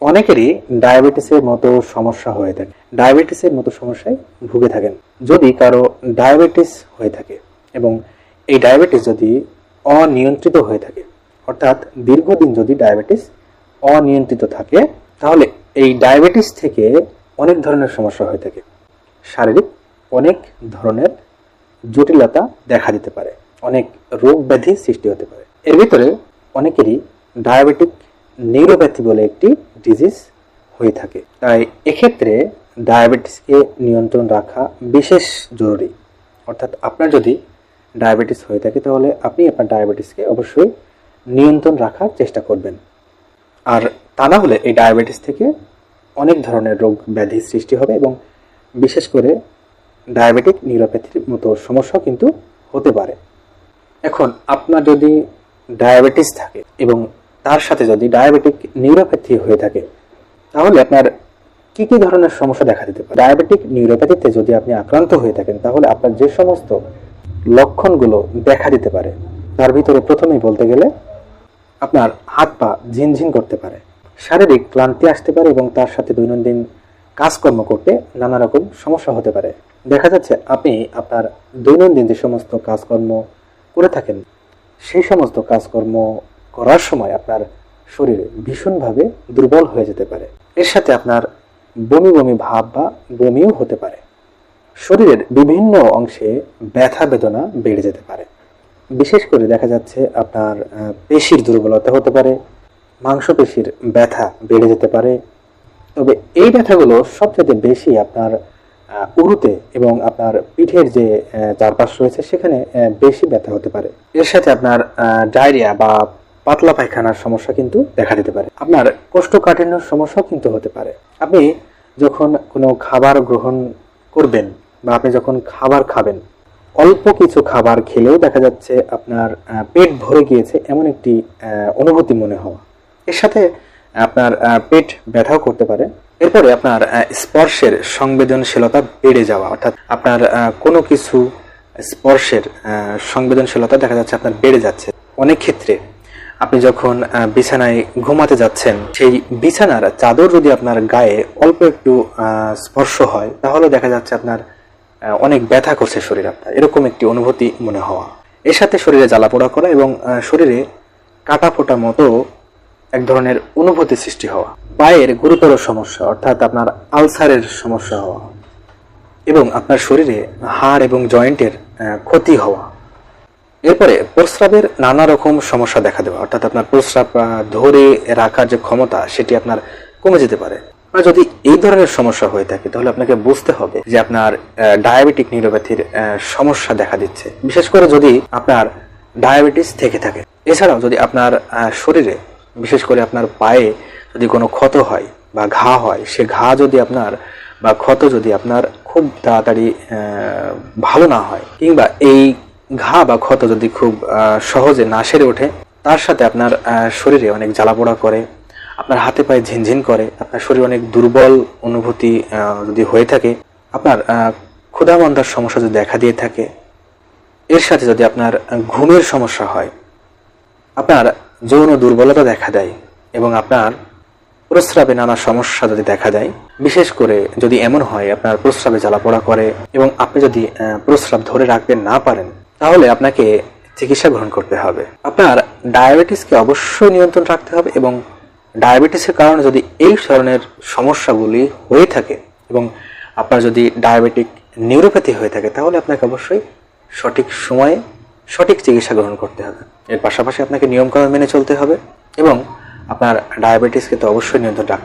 অনেকেরই ডায়াবেটিসের মতো সমস্যা হয়ে থাকে, ডায়াবেটিসের মতো সমস্যায় ভুগে থাকেন। যদি কারো ডায়াবেটিস হয়ে থাকে এবং এই ডায়াবেটিস যদি অনিয়ন্ত্রিত হয়ে থাকে, অর্থাৎ দীর্ঘদিন যদি ডায়াবেটিস অনিয়ন্ত্রিত থাকে, তাহলে এই ডায়াবেটিস থেকে অনেক ধরনের সমস্যা হয়ে থাকে। শারীরিক অনেক ধরনের জটিলতা দেখা দিতে পারে, অনেক রোগ ব্যাধি সৃষ্টি হতে পারে। এর ভিতরে অনেকেরই ডায়াবেটিক নিউরোপ্যাথি বলে একটি ডিজিজ হয়ে থাকে। তাই এক্ষেত্রে ডায়াবেটিসকে নিয়ন্ত্রণ রাখা বিশেষ জরুরি। অর্থাৎ আপনার যদি ডায়াবেটিস হয়ে থাকে তাহলে আপনি আপনার ডায়াবেটিসকে অবশ্যই নিয়ন্ত্রণ রাখার চেষ্টা করবেন। আর তা না হলে এই ডায়াবেটিস থেকে অনেক ধরনের রোগ ব্যাধি সৃষ্টি হবে এবং বিশেষ করে ডায়াবেটিক নিউরোপ্যাথির মতো সমস্যাও কিন্তু হতে পারে। এখন আপনার যদি ডায়াবেটিস থাকে এবং তার সাথে যদি ডায়াবেটিক নিউরোপ্যাথি হয়ে থাকে, তাহলে আপনার কি কি ধরনের সমস্যা দেখা দিতে পারে। ডায়াবেটিক নিউরোপ্যাথিতে যদি আপনি আক্রান্ত হয়ে থাকেন, তাহলে আপনার যে সমস্ত লক্ষণগুলো দেখা দিতে পারে তার ভিতরে প্রথমেই বলতে গেলে আপনার হাত পা ঝিনঝিন করতে পারে, শারীরিক ক্লান্তি আসতে পারে এবং তার সাথে দৈনন্দিন কাজকর্ম করতে নানা রকম সমস্যা হতে পারে। দেখা যাচ্ছে আপনি আপনার দৈনন্দিন যে সমস্ত কাজকর্ম করে থাকেন, সেই সমস্ত কাজকর্ম করার সময় আপনার শরীরে ভীষণভাবে দুর্বল হয়ে যেতে পারে। এর সাথে আপনার বমি বমি ভাব বা বমিও হতে পারে। শরীরের বিভিন্ন অংশে ব্যথা বেদনা বেড়ে যেতে পারে। বিশেষ করে দেখা যাচ্ছে আপনার পেশির দুর্বলতা হতে পারে, মাংসপেশির ব্যথা বেড়ে যেতে পারে। তবে এই ব্যথাগুলো সবচেয়ে বেশি আপনার উরুতে এবং আপনার পিঠের যে চারপাশ রয়েছে সেখানে বেশি ব্যথা হতে পারে। এর সাথে আপনার ডায়রিয়া বা পাতলা পায়খানার সমস্যা কিন্তু দেখা দিতে পারে। আপনার কোষ্ঠকাঠিন্যের সমস্যাও কিন্তু হতে পারে। আপনি যখন কোনো খাবার গ্রহণ করবেন বা আপনি যখন খাবার খাবেন, অল্প কিছু খাবার খেলেও দেখা যাচ্ছে আপনার পেট ভরে গিয়েছে এমন একটি অনুভূতি মনে হওয়া। এর সাথে আপনার পেট ব্যথাও করতে পারে। এরপরে আপনার স্পর্শের সংবেদনশীলতা বেড়ে যাওয়া, অর্থাৎ আপনার কোনো কিছু স্পর্শের সংবেদনশীলতা দেখা যাচ্ছে আপনার বেড়ে যাচ্ছে। অনেক ক্ষেত্রে আপনি যখন বিছানায় ঘুমাতে যাচ্ছেন, সেই বিছানার চাদর যদি আপনার গায়ে অল্প একটু স্পর্শ হয়, তাহলে দেখা যাচ্ছে আপনার অনেক ব্যথা করছে শরীর, আপনার এরকম একটি অনুভূতি মনে হওয়া। এর সাথে শরীরে জ্বালাপোড়া করা এবং শরীরে কাটা ফোটা মতো এক ধরনের অনুভূতি সৃষ্টি হওয়া। পায়ের গুরুতর সমস্যা, অর্থাৎ আপনার আলসারের সমস্যা হওয়া এবং আপনার শরীরে হাড় এবং জয়েন্টের ক্ষতি হওয়া। এরপরে প্রস্রাবের নানা রকম সমস্যা দেখা দেওয়া, অর্থাৎ আপনার প্রস্রাব ধরে রাখার যে ক্ষমতা সেটি আপনার কমে যেতে পারে। যদি এই ধরনের সমস্যা হয়ে থাকে তাহলে আপনাকে বুঝতে হবে যে আপনার ডায়াবেটিক নিউরোপ্যাথির সমস্যা দেখা দিচ্ছে, বিশেষ করে যদি আপনার ডায়াবেটিস থেকে থাকে। এছাড়াও যদি আপনার শরীরে, বিশেষ করে আপনার পায়ে যদি কোনো ক্ষত হয় বা ঘা হয়, সে ঘা যদি আপনার বা ক্ষত যদি আপনার খুব তাড়াতাড়ি ভালো না হয়, কিংবা এই ঘা বা ক্ষত যদি খুব সহজে না সেরে ওঠে, তার সাথে আপনার শরীরে অনেক জ্বালাপোড়া করে, আপনার হাতে পায়ে ঝিনঝিন করে, আপনার শরীর অনেক দুর্বল অনুভূতি যদি হয়ে থাকে, আপনার ক্ষুধামন্দার সমস্যা যদি দেখা দিয়ে থাকে, এর সাথে যদি আপনার ঘুমের সমস্যা হয়, আপনার যৌন দুর্বলতা দেখা দেয় এবং আপনার প্রস্রাবে নানা সমস্যা যদি দেখা দেয়, বিশেষ করে যদি এমন হয় আপনার প্রস্রাবে জ্বালাপোড়া করে এবং আপনি যদি প্রস্রাব ধরে রাখতে না পারেন, তাহলে আপনাকে চিকিৎসা গ্রহণ করতে হবে। আপনার ডায়াবেটিসকে অবশ্যই নিয়ন্ত্রণ রাখতে হবে এবং ডায়াবেটিসের কারণে যদি এই ধরনের সমস্যাগুলি হয়ে থাকে এবং আপনার যদি ডায়াবেটিক নিউরোপ্যাথি হয়ে থাকে, তাহলে আপনাকে অবশ্যই সঠিক সময়ে সঠিক চিকিৎসা গ্রহণ করতে হবে। এর পাশাপাশি আপনাকে নিয়মকানুন মেনে চলতে হবে এবং আপনার ডায়াবেটিসকে তো অবশ্যই নিয়ন্ত্রণ রাখতে হবে।